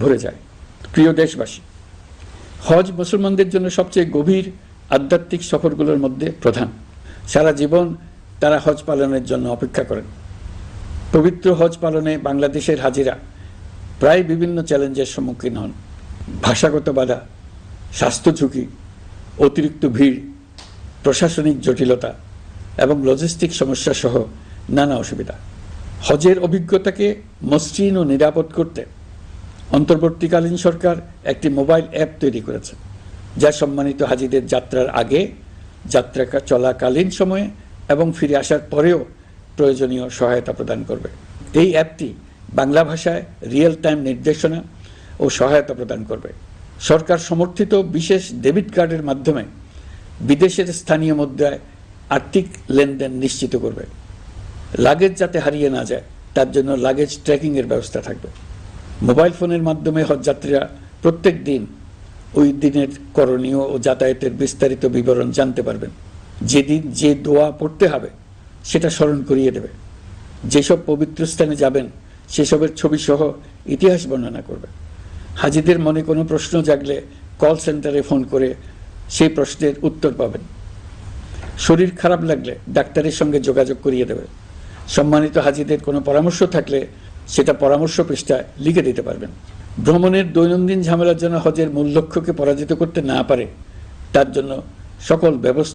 ভরে যায়। প্রিয় দেশবাসী, হজ মুসলমানদের জন্য সবচেয়ে গভীর আধ্যাত্মিক সফরগুলোর মধ্যে প্রধান। সারা জীবন তারা হজ পালনের জন্য অপেক্ষা করেন। পবিত্র হজ পালনে বাংলাদেশের হাজিরা প্রায় বিভিন্ন চ্যালেঞ্জের সম্মুখীন হন। ভাষাগত বাধা, স্বাস্থ্য ঝুঁকি, অতিরিক্ত ভিড়, প্রশাসনিক জটিলতা এবং লজিস্টিক সমস্যা সহ নানা অসুবিধা। হজের অভিজ্ঞতাকে মসৃণ ও নিরাপদ করতে অন্তর্বর্তীকালীন সরকার একটি মোবাইল অ্যাপ তৈরি করেছে, যা সম্মানিত হাজিদের যাত্রার আগে, যাত্রা চলাকালীন সময়ে এবং ফিরে আসার পরেও প্রয়োজনীয় সহায়তা প্রদান করবে। এই অ্যাপটি বাংলা ভাষায় রিয়েল টাইম নির্দেশনা ও সহায়তা প্রদান করবে। সরকার সমর্থিত বিশেষ ডেবিট কার্ডের মাধ্যমে বিদেশের স্থানীয় মুদ্রায় আর্থিক লেনদেন নিশ্চিত করবে। লাগেজ যাতে হারিয়ে না যায় তার জন্য লাগেজ ট্র্যাকিংয়ের ব্যবস্থা থাকবে। মোবাইল ফোনের মাধ্যমে হজযাত্রীরা প্রত্যেক দিন ওই দিনের করণীয় ও যাতায়াতের বিস্তারিত বিবরণ জানতে পারবেন। যেদিন যে দোয়া পড়তে হবে সেটা স্মরণ করিয়ে দেবে। যেসব পবিত্র স্থানে যাবেন সেসবের ছবি সহ ইতিহাস বর্ণনা করবে। হাজিদের মনে কোনো প্রশ্ন জাগলে কল সেন্টারে ফোন করে সেই প্রশ্নের উত্তর পাবেন। শরীর খারাপ লাগলে ডাক্তারের সঙ্গে যোগাযোগ করিয়ে দেবে। সম্মানিত হাজিদের কোনো পরামর্শ থাকলে সেটা পরামর্শ পৃষ্ঠায় লিখে দিতে পারবেন। ভ্রমণের দৈনন্দিন ঝামেলার জন্য হজের মূল লক্ষ্যকে পরাজিত করতে না পারে তার জন্য সকল ব্যবস্থা